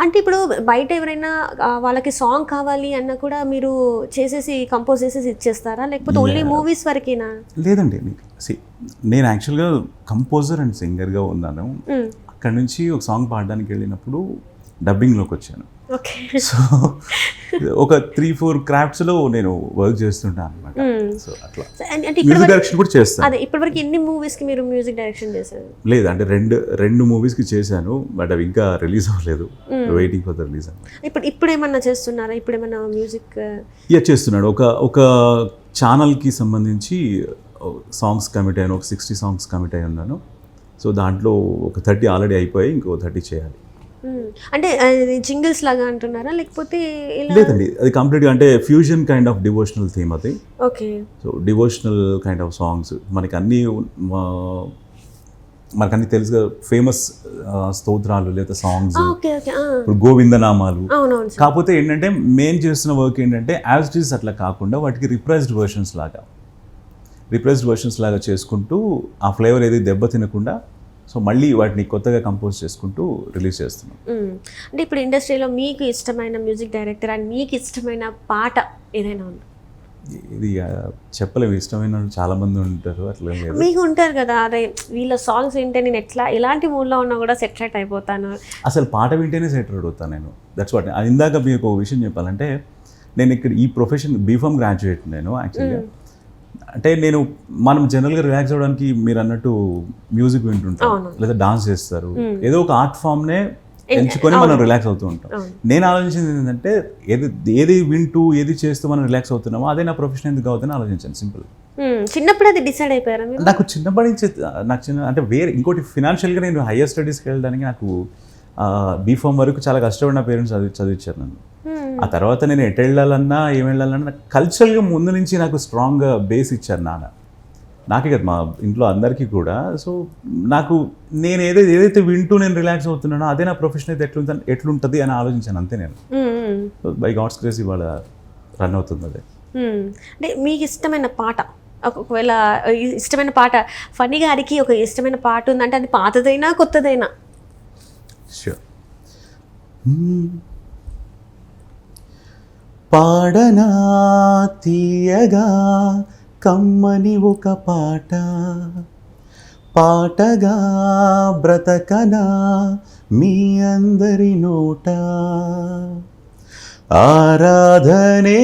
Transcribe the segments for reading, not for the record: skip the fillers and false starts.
అంటే ఇప్పుడు బయట ఎవరైనా వాళ్ళకి సాంగ్ కావాలి అన్న కూడా మీరు చేసేసి కంపోజ్ చేసేసి ఇచ్చేస్తారా, లేకపోతే ఓన్లీ మూవీస్ వరకేనా? లేదండి, నేను యాక్చువల్గా కంపోజర్ అండ్ సింగర్గా ఉన్నాను. అక్కడ నుంచి ఒక సాంగ్ పాడడానికి వెళ్ళినప్పుడు డబ్బింగ్లోకి వచ్చాను. సో ఒక 3-4 క్రాఫ్ట్స్లో నేను వర్క్ చేస్తుంటాను అనమాట. సో అట్లా మ్యూజిక్ డైరెక్షన్ కూడా చేస్తాను. అదే ఇప్పటివరకు ఎన్ని మూవీస్కి మీరు మ్యూజిక్ డైరెక్షన్ చేశారు? లేదు అంటే రెండు మూవీస్కి చేశాను, బట్ అవి ఇంకా రిలీజ్ అవ్వలేదు. Waiting for the release. ఇప్పుడు ఏమన్నా చేస్తున్నారా? ఇప్పుడు ఏమన్నా మ్యూజిక్ చేస్తున్నాడు. ఒక ఛానల్కి సంబంధించి సాంగ్స్ కమిట్ అయ్యాను. ఒక 60 సాంగ్స్ కమిట్ అయి ఉన్నాను. సో దాంట్లో ఒక 30 ఆల్రెడీ అయిపోయాయి, ఇంకో 30 చేయాలి. అంటే జింగిల్స్ లాగా అంటున్నారా, లేకపోతే లేదండి, అది కంప్లీట్గా అంటే fusion kind of devotional theme అది. Okay. So devotional kind of songs మనకి అన్నీ తెలుసుగా, ఫేమస్ స్తోత్రాలు లేదా సాంగ్స్, ఇప్పుడు గోవిందనామాలు. కాకపోతే ఏంటంటే మెయిన్ చేస్తున్న వర్క్ ఏంటంటే యాజ్ ఇట్ ఈస్ అట్లా కాకుండా వాటికి రిప్రైజ్డ్ వర్షన్స్ లాగా చేసుకుంటూ ఆ ఫ్లేవర్ ఏది దెబ్బ తినకుండా సో మళ్ళీ వాటిని కొత్తగా కంపోజ్ చేసుకుంటూ రిలీజ్ చేస్తున్నాం. అంటే ఇప్పుడు ఇండస్ట్రీలో మీకు ఇష్టమైన మ్యూజిక్ డైరెక్టర్ అండ్ మీకు ఇష్టమైన పాట ఏదైనా ఉందా? ఇది చెప్పలేము, ఇష్టమైన చాలా మంది ఉంటారు, అట్లా మీకు ఉంటారు కదా, అదే వీళ్ళ సాంగ్స్ వింటే నేను ఎలాంటి మూడ్లో ఉన్నా కూడా సెట్ అయిపోతాను. అసలు పాట వింటేనే సెట్ అవుతాను నేను. That's what. ఇందాక మీకు ఒక విషయం చెప్పాలంటే, నేను ఇక్కడ ఈ ప్రొఫెషన్ బీఫామ్ గ్రాడ్యుయేట్ నేను యాక్చువల్గా. అంటే మనం జనరల్గా రిలాక్స్ అవ్వడానికి మీరు అన్నట్టు మ్యూజిక్ వింటుంటాం లేదా డాన్స్ చేస్తారు, ఏదో ఒక ఆర్ట్ ఫామ్నే ఎంచుకొని మనం రిలాక్స్ అవుతూ ఉంటాం. నేను ఆలోచించింది ఏంటంటే ఏది వింటూ ఏది చేస్తూ మనం రిలాక్స్ అవుతున్నామో అదే నా ప్రొఫెషన్ ఎందుకు అవుతుందని ఆలోచించాను. సింపుల్. చిన్నప్పుడు అది డిసైడ్ అయిపోయారా? నాకు చిన్నప్పటి నుంచి అంటే ఇంకోటి ఫినాన్షియల్గా నేను హయ్యర్ స్టడీస్కి వెళ్ళడానికి నాకు బీఫామ్ వరకు చాలా కష్టపడిన పేరెంట్స్ చదివించారు నన్ను. ఆ తర్వాత నేను ఎటు వెళ్ళాలన్నా ఏం వెళ్ళాలన్నా కల్చరల్గా ముందు నుంచి నాకు స్ట్రాంగ్గా బేస్ ఇచ్చారు నాన్న. నాకే కదా, మా ఇంట్లో అందరికీ కూడా. సో నాకు నేను ఏదైతే వింటూ నేను రిలాక్స్ అవుతున్నానో అదే నా ప్రొఫెషన్ అయితే ఎట్లుంటుంది అని ఆలోచించాను అంతే నేను. బై గాడ్స్ గ్రేస్ ఇవాళ రన్ అవుతుంది అదే. అంటే మీకు ఇష్టమైన పాట, ఒకవేళ ఇష్టమైన పాట ఫనీ గారికి ఒక ఇష్టమైన పాట ఉందంటే అది పాతదైనా కొత్తదైనా? ష్యూర్. పాడనా తీయగా కమ్మని ఒక పాట, పాటగా బ్రతకనా మీ అందరి నోట, ఆరాధనే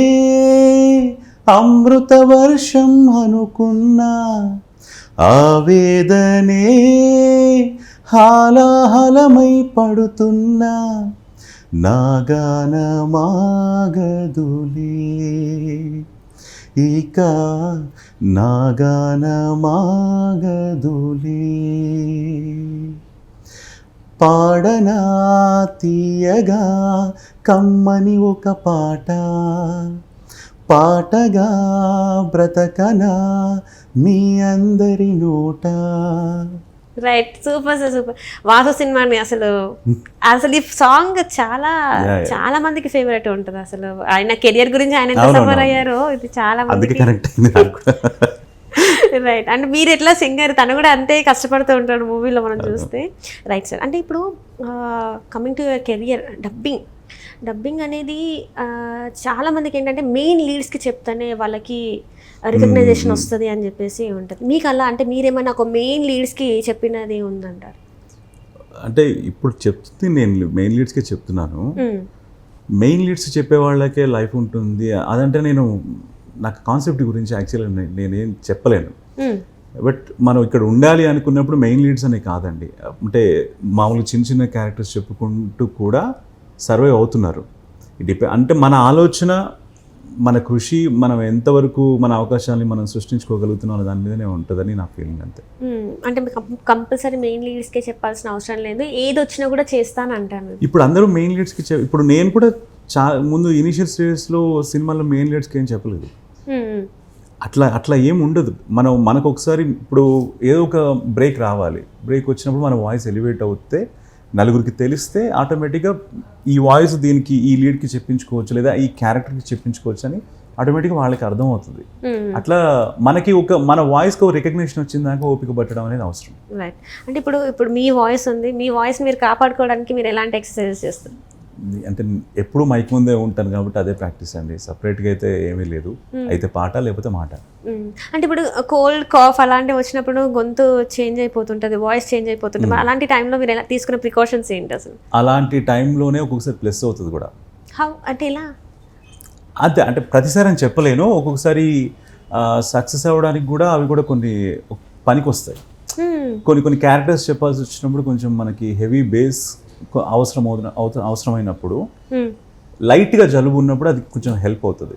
అమృత వర్షం అనుకున్నా, ఆవేదనే హాలాహలమై పడుతున్నా, నాగానమాగదులే ఇక నాగానమాగదులే, పాడనా తీయగా కమ్మని ఒక పాట, పాటగా బ్రతకనా మీ అందరి నోట. Right. Super sir, super. Vasu సినిమాని అసలు ఈ సాంగ్ చాలా మందికి ఫేవరెట్ ఉంటుంది. అసలు ఆయన కెరియర్ గురించి ఆయన ఎంత సఫర్ అయ్యారో ఇది చాలా మందికి. రైట్. అంటే మీరు ఎట్లా సింగర్, తను కూడా అంతే కష్టపడుతూ ఉంటాడు మూవీలో మనం చూస్తే. Right sir. అంటే ఇప్పుడు coming to your career, dubbing అనేది చాలా మందికి ఏంటంటే మెయిన్ లీడ్స్కి చెప్తానే వాళ్ళకి రికగ్నైజేషన్ వస్తుంది అని చెప్పేసి ఉంటుంది. మీకు అలా అంటే మీరేమైనా ఒక మెయిన్ లీడ్స్కి చెప్పినది ఉందంటారు? అంటే ఇప్పుడు చెప్తుంది నేను మెయిన్ లీడ్స్కే చెప్తున్నాను. మెయిన్ లీడ్స్ చెప్పే వాళ్ళకే లైఫ్ ఉంటుంది అదంటే నాకు కాన్సెప్ట్ గురించి యాక్చువల్గా నేనేం చెప్పలేను. బట్ మనం ఇక్కడ ఉండాలి అనుకున్నప్పుడు మెయిన్ లీడ్స్ అనే కాదండి, అంటే మామూలు చిన్న చిన్న క్యారెక్టర్స్ చెప్పుకుంటూ కూడా సర్వైవ్ అవుతున్నారు. అంటే మన ఆలోచన, మన కృషి, మనం ఎంతవరకు మన అవకాశాలని మనం సృష్టించుకోగలుగుతున్నాం అనే దాని మీదనే ఉంటుందని నా ఫీలింగ్ అంతే. అంటే కంపల్సరీ మెయిన్ లీడ్స్కే చెప్పాల్సిన అవసరం లేదు, ఏది వచ్చినా కూడా చేస్తాను అంటాను. ఇప్పుడు అందరూ మెయిన్ లీడ్స్కి ఇప్పుడు నేను కూడా ముందు ఇనిషియల్ స్టేజెస్లో సినిమాలో మెయిన్ లీడ్స్కి ఏం చెప్పలేదు. అట్లా ఏం ఉండదు. మనకు ఒకసారి ఇప్పుడు ఏదో ఒక బ్రేక్ రావాలి, బ్రేక్ వచ్చినప్పుడు మన వాయిస్ ఎలివేట్ అవుతే నలుగురికి తెలిస్తే ఆటోమేటిక్గా ఈ వాయిస్ దీనికి ఈ లీడ్కి చెప్పించుకోవచ్చు లేదా ఈ క్యారెక్టర్కి చెప్పించుకోవచ్చు అని ఆటోమేటిక్గా వాళ్ళకి అర్థమవుతుంది. అట్లా మనకి మన వాయిస్కి ఒక రికగ్నిషన్ వచ్చిందాక ఓపిక పట్టడం అనేది అవసరం. రైట్. అంటే ఇప్పుడు మీ వాయిస్ ఉంది, మీ వాయిస్ మీరు కాపాడుకోవడానికి మీరు ఎలాంటి ఎక్సర్సైజెస్ చేస్తారు? అంటే ఎప్పుడు మైక్ ముందే ఉంటాను కాబట్టి అదే ప్రాక్టీస్ అండి. సపరేట్గా అయితే ఏమీ లేదు. అయితే పాట లేకపోతే మాట. అంటే ఇప్పుడు కోల్డ్ కాఫ్ అలాంటివి వచ్చినప్పుడు గొంతు చేంజ్ అయిపోతుంటుంది, వాయిస్ చేంజ్ అయిపోతుంది. మరి అలాంటి టైంలో మీరు ఎలా తీసుకునే ప్రికాషన్స్ ఏంటి అసలు? అలాంటి టైంలోనే ఒక్కొక్కసారి ప్లస్ అవుతుంది కూడా. హౌ అంటే ఎలా? అదే అంటే ప్రతిసారి అని చెప్పలేను. ఒక్కొక్కసారి సక్సెస్ అవ్వడానికి కూడా అవి కూడా కొన్ని పనికి వస్తాయి. కొన్ని క్యారెక్టర్స్ చెప్పాల్సి వచ్చినప్పుడు కొంచెం మనకి హెవీ బేస్ అవసరమైనప్పుడు, లైట్గా జలుబు ఉన్నప్పుడు అది కొంచెం హెల్ప్ అవుతుంది.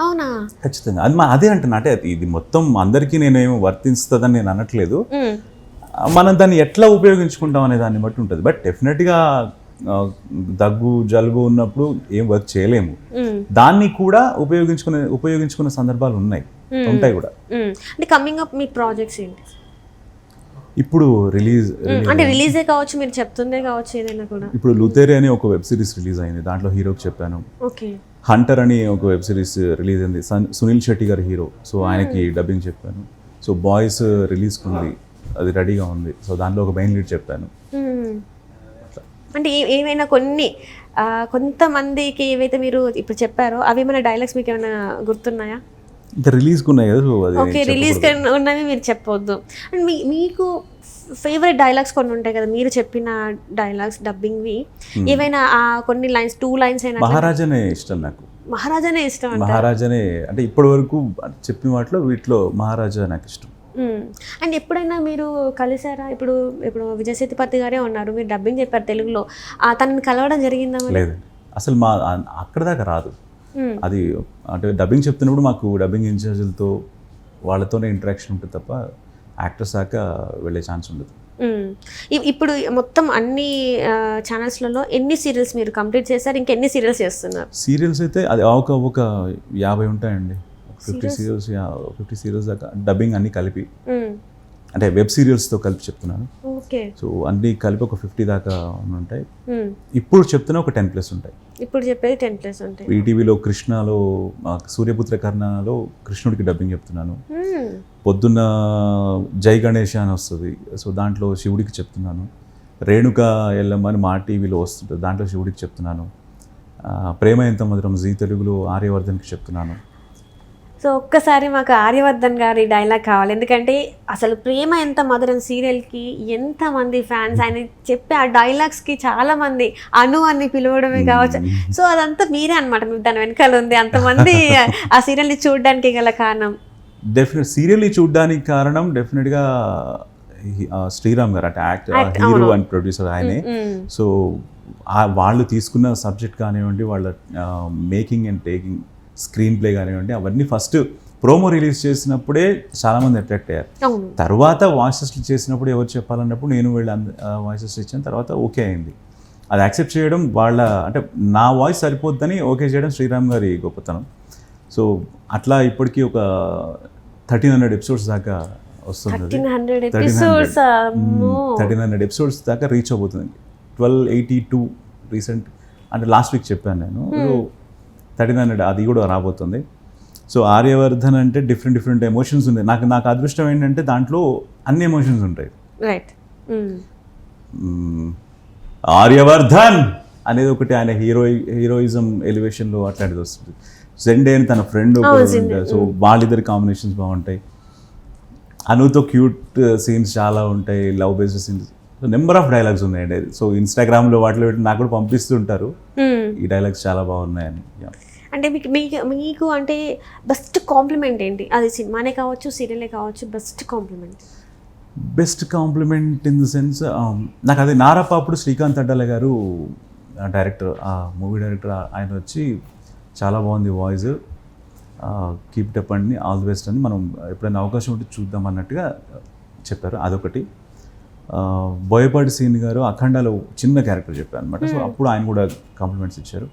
అవునా? ఖచ్చితంగా. అది అదే అంటున్నా. అంటే ఇది మొత్తం అందరికీ నేనేమో వర్తిస్తుందని నేను అనట్లేదు. మనం దాన్ని ఎట్లా ఉపయోగించుకుంటాం అనే దాన్ని బట్టి ఉంటుంది. బట్ డెఫినెట్గా దగ్గు జలుబు ఉన్నప్పుడు ఏం వర్క్ చేయలేము. దాన్ని కూడా ఉపయోగించుకునే సందర్భాలు ఉంటాయి కూడా. అంటే కమింగ్ అప్ మీ ప్రాజెక్ట్స్ ఏంటి ఇప్పుడు అంటే రిలీజే కావచ్చు, మీరు చెప్తుందే కావచ్చు, ఏదైనా కూడా. ఇప్పుడు లుథేరి అని ఒక వెబ్ సిరీస్ రిలీజ్ అయింది. దాంట్లో హీరోకి చెప్పాను. ఓకే. హంటర్ అని ఒక వెబ్ సిరీస్ రిలీజ్ అయింది. సునీల్ శెట్టి గారి హీరో. సో ఆయనకి డబ్బింగ్ చెప్పాను. సో బాయ్స్ రిలీజ్కి ఉంది, అది రెడీగా ఉంది. సో దాంట్లో ఒక మెయిన్ లీడ్ చెప్పాను. అంటే ఏమైనా కొంతమందికి ఏవైతే మీరు ఇప్పుడు చెప్పారో అవి ఏమైనా డైలాగ్స్ మీకు ఏమైనా గుర్తున్నాయా? ఇంకా రిలీజ్కి ఉన్నాయి కదా. ఓకే, రిలీజ్ ఉన్నవి మీరు చెప్పవద్దు. అండ్ మీకు ఫేవరెట్ డైలాగ్స్ కొన్ని ఉంటాయి కదా, మీరు చెప్పిన డైలాగ్స్ డబ్బింగ్వి ఏవైనా కొన్ని లైన్స్, 2 లైన్స్ అయినా? మహారాజానే ఇష్టం నాకు. మహారాజానే ఇష్టం? మహారాజానే అంటే ఇప్పటి వరకు చెప్పిన వాటిలో వీటిలో మహారాజా నాకు ఇష్టం. అండ్ ఎప్పుడైనా మీరు కలిసారా? ఇప్పుడు విజయ్ సేతుపతి గారే ఉన్నారు, మీరు డబ్బింగ్ చెప్పారు తెలుగులో, తనని కలవడం జరిగిందా? లేదు, అసలు అక్కడ దాకా రాదు అది. అంటే డబ్బింగ్ చెప్తున్నప్పుడు మాకు డబ్బింగ్ ఇన్ఛార్జీలతో వాళ్ళతోనే ఇంటరాక్షన్ ఉంటుంది తప్ప యాక్టర్స్ దాకా వెళ్ళే ఛాన్స్ ఉండదు. ఇప్పుడు మొత్తం అన్ని ఛానల్స్లలో ఎన్ని సీరియల్స్ మీరు కంప్లీట్ చేశారు? ఇంకెన్ని సీరియల్స్ చేస్తున్నారు? సీరియల్స్ అయితే అది ఒక 50 ఉంటాయండి. 50 సీరియల్స్ దాకా డబ్బింగ్ అన్ని కలిపి, అంటే వెబ్ సీరియల్స్తో కలిపి చెప్తున్నాను. సో అన్ని కలిపి ఒక 50 దాకా ఉంటాయి. ఇప్పుడు చెప్తున్నా ఒక 10+ ఉంటాయి. ఇప్పుడు చెప్పేది 10+ ఉంటాయి. ఈటీవీలో కృష్ణలో, సూర్యపుత్ర కర్ణలో కృష్ణుడికి డబ్బింగ్ చెప్తున్నాను. పొద్దున్న జై గణేష్ అని వస్తుంది, సో దాంట్లో శివుడికి చెప్తున్నాను. రేణుక ఎల్లమ్మ అని మా టీవీలో వస్తుంటుంది, దాంట్లో శివుడికి చెప్తున్నాను. ప్రేమ ఎంత మధురం జీ తెలుగులో ఆర్యవర్ధన్కి చెప్తున్నాను. సో ఒక్కసారి మాకు ఆర్యవర్ధన్ గారి డైలాగ్ కావాలి, ఎందుకంటే అసలు ప్రేమ ఎంత మధురం సీరియల్కి ఎంతమంది ఫ్యాన్స్, ఆయన చెప్పే ఆ డైలాగ్స్కి చాలామంది అను అని పిలవడమే కావచ్చు. సో అదంతా మీరే అనమాట, మీరు దాని వెనకాల ఉంది. అంతమంది ఆ సీరియల్ని చూడడానికి గల కారణం? సీరియల్ని చూడడానికి కారణం డెఫినెట్గా శ్రీరామ్ గారు, అంటే హీరో అండ్ ప్రొడ్యూసర్ ఆయనే. సో వాళ్ళు తీసుకున్న సబ్జెక్ట్ కానివ్వండి, వాళ్ళ making and taking, screen play కానివ్వండి, అవన్నీ ఫస్ట్ ప్రోమో రిలీజ్ చేసినప్పుడే చాలామంది అట్రాక్ట్ అయ్యారు. తర్వాత వాయిసెస్ చేసినప్పుడు ఎవరు చెప్పాలన్నప్పుడు నేను వీళ్ళ వాయిసెస్ ఇచ్చిన తర్వాత ఓకే అయింది. అది యాక్సెప్ట్ చేయడం వాళ్ళ, అంటే నా వాయిస్ సరిపోద్దని ఓకే చేయడం శ్రీరామ్ గారి గొప్పతనం. సో అట్లా ఇప్పటికీ ఒక 1300 ఎపిసోడ్స్ దాకా వస్తుంది. 1300 ఎపిసోడ్స్ దాకా రీచ్ అవబోతుంది. 1282 రీసెంట్, అంటే లాస్ట్ వీక్ చెప్పాను నేను. 1300 అది కూడా రాబోతుంది. సో ఆర్యవర్ధన్ అంటే డిఫరెంట్ ఎమోషన్స్ ఉన్నాయి. నాకు అదృష్టం ఏంటంటే దాంట్లో అన్ని ఎమోషన్స్ ఉంటాయి. రైట్. ఆర్యవర్ధన్ అనేది ఒకటి, ఆయన హీరోయిజం ఎలివేషన్లో అట్లాంటిది వస్తుంది. జెండే అని తన ఫ్రెండ్, సో వాళ్ళిద్దరి కాంబినేషన్స్ బాగుంటాయి. అనుతో క్యూట్ సీన్స్ చాలా ఉంటాయి, love based scenes. So number of dialogues ఉన్నాయండి. సో ఇన్స్టాగ్రామ్లో వాటిలో పెట్టి నాకు కూడా పంపిస్తుంటారు, ఈ డైలాగ్స్ చాలా బాగున్నాయని. అంటే మీకు అంటే బెస్ట్ కాంప్లిమెంట్ ఏంటి? అది సినిమానే కావచ్చు, సీరియలే కావచ్చు, best compliment in the sense, నాకు అది నారప్ప అప్పుడు శ్రీకాంత్ అడ్డాల గారు డైరెక్టర్, ఆ మూవీ డైరెక్టర్, ఆయన వచ్చి చాలా బాగుంది వాయిస్, కీప్ ఇట్ అప్ అండి, ఆల్ ది బెస్ట్ అని, మనం ఎప్పుడైనా అవకాశం ఉంటే చూద్దాం అన్నట్టుగా చెప్పారు. అదొకటి. బోయపాటి సీన్ గారు అఖండాలో చిన్న క్యారెక్టర్ చెప్పారు అనమాట. సో అప్పుడు ఆయన కూడా కాంప్లిమెంట్స్ ఇచ్చారు.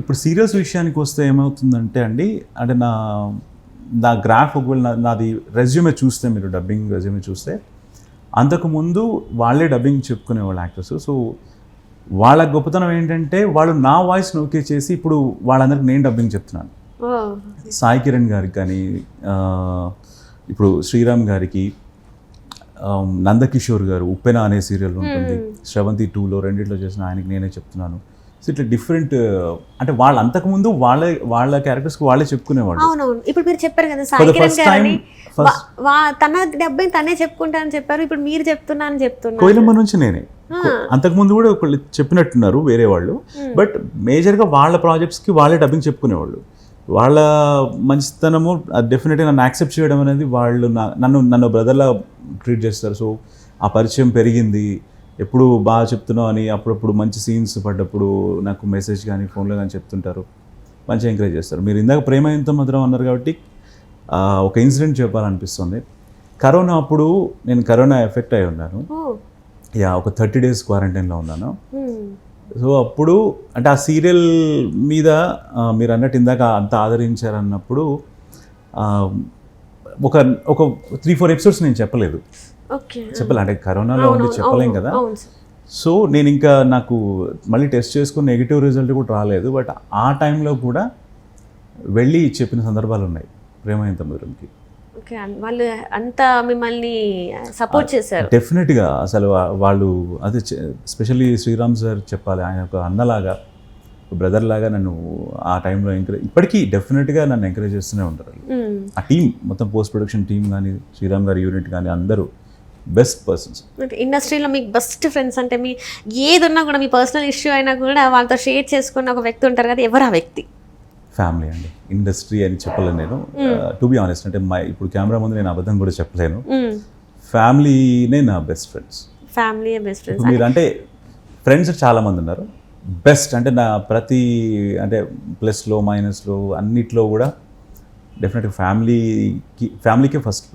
ఇప్పుడు సీరియల్స్ విషయానికి వస్తే ఏమవుతుందంటే అండి, అంటే నా గ్రాఫ్ ఒకవేళ నాది రెజ్యూమే చూస్తే, మీరు డబ్బింగ్ రెజ్యూమే చూస్తే, అంతకుముందు వాళ్ళే డబ్బింగ్ చెప్పుకునేవాళ్ళు యాక్టర్స్. సో వాళ్ళ గొప్పతనం ఏంటంటే వాళ్ళు నా వాయిస్ ఓకే చేసి ఇప్పుడు వాళ్ళందరికీ నేను డబ్బింగ్ చెప్తున్నాను. సాయి కిరణ్ గారికి కానీ, ఇప్పుడు శ్రీరామ్ గారికి, నందకిషోర్ గారు ఉప్పెన అనే సీరియల్ ఉంటుంది, శ్రవంతి 2లో రెండిట్లో చేసిన ఆయనకి నేనే చెప్తున్నాను. సో ఇట్లా డిఫరెంట్ అంటే వాళ్ళు అంతకుముందు వాళ్ళ క్యారెక్టర్స్కి వాళ్ళే చెప్పుకునేవాళ్ళు. అవునవును. ఇప్పుడు మీరు చెప్పారు కదా For Sai the Kiran first గారు time, అని, first- తన డబ్బింగ్ తనే చెప్పుకుంటానని చెప్పారు, ఇప్పుడు మీరు చెప్తున్నాను చెప్తున్నారు. కోయిలమ్మ నుంచి నేనే. అంతకుముందు కూడా ఒకళ్ళు చెప్పినట్టున్నారు వేరే వాళ్ళు, బట్ మేజర్గా వాళ్ళ ప్రాజెక్ట్స్కి వాళ్ళే డబ్బింగ్ చెప్పుకునేవాళ్ళు. వాళ్ళ మంచితనము డెఫినెట్గా నన్ను యాక్సెప్ట్ చేయడం అనేది వాళ్ళు నన్ను బ్రదర్లా ట్రీట్ చేస్తారు. సో ఆ పరిచయం పెరిగింది. ఎప్పుడు బాగా చెప్తున్నావు అని అప్పుడప్పుడు మంచి సీన్స్ పడ్డప్పుడు నాకు మెసేజ్ కానీ ఫోన్లో కానీ చెప్తుంటారు, మంచిగా ఎంకరేజ్ చేస్తారు. మీరు ఇందాక ప్రేమ ఎంత మధురం అన్నారు కాబట్టి ఒక ఇన్సిడెంట్ చెప్పాలనిపిస్తుంది. కరోనా అప్పుడు నేను కరోనా ఎఫెక్ట్ అయి ఉన్నాను. ఒక 30 days క్వారంటైన్లో ఉన్నాను. సో అప్పుడు అంటే ఆ సీరియల్ మీద మీరు అన్నట్టు ఇందాక అంత ఆదరించారన్నప్పుడు ఒక 3-4 ఎపిసోడ్స్ నేను చెప్పలేదు. అంటే కరోనాలో ఉండి చెప్పలేం కదా. సో నేను ఇంకా నాకు మళ్ళీ టెస్ట్ చేసుకుని నెగిటివ్ రిజల్ట్ కూడా రాలేదు. బట్ ఆ టైంలో కూడా వెళ్ళి చెప్పిన సందర్భాలు ఉన్నాయి ప్రేమ ఎంత మధురంకి. వాళ్ళు అంతా మిమ్మల్ని సపోర్ట్ చేశారు. డెఫినెట్గా అసలు వాళ్ళు అది స్పెషల్లీ శ్రీరామ్ సార్ చెప్పాలి, ఆయన ఒక అన్నలాగా బ్రదర్ లాగా నన్ను ఆ టైంలో ఎంకరేజ్, ఇప్పటికీ డెఫినెట్గా నన్ను ఎంకరేజ్ చేస్తూనే ఉంటారు. ఆ టీం మొత్తం పోస్ట్ ప్రొడక్షన్ టీం కానీ శ్రీరామ్ గారి యూనిట్ కానీ అందరూ బెస్ట్ పర్సన్స్. ఇండస్ట్రీలో మీకు బెస్ట్ ఫ్రెండ్స్ అంటే మీ ఏది ఉన్నా కూడా మీ పర్సనల్ ఇష్యూ అయినా కూడా వాళ్ళతో షేర్ చేసుకున్న ఒక వ్యక్తి ఉంటారు కదా, ఎవరు ఆ వ్యక్తి? ఫ్యామిలీ అండి. ఇండస్ట్రీ అని చెప్పలేను నేను, టు బి ఆనెస్ట్. అంటే ఇప్పుడు కెమెరా ముందు నేను అబద్ధం కూడా చెప్పలేను. ఫ్యామిలీనే నా best friends. Family best friends. మీరు అంటే ఫ్రెండ్స్ చాలామంది ఉన్నారు, బెస్ట్ అంటే నా ప్రతి అంటే ప్లస్లో మైనస్లో అన్నిట్లో కూడా డెఫినెట్గా ఫ్యామిలీకే ఫస్ట్.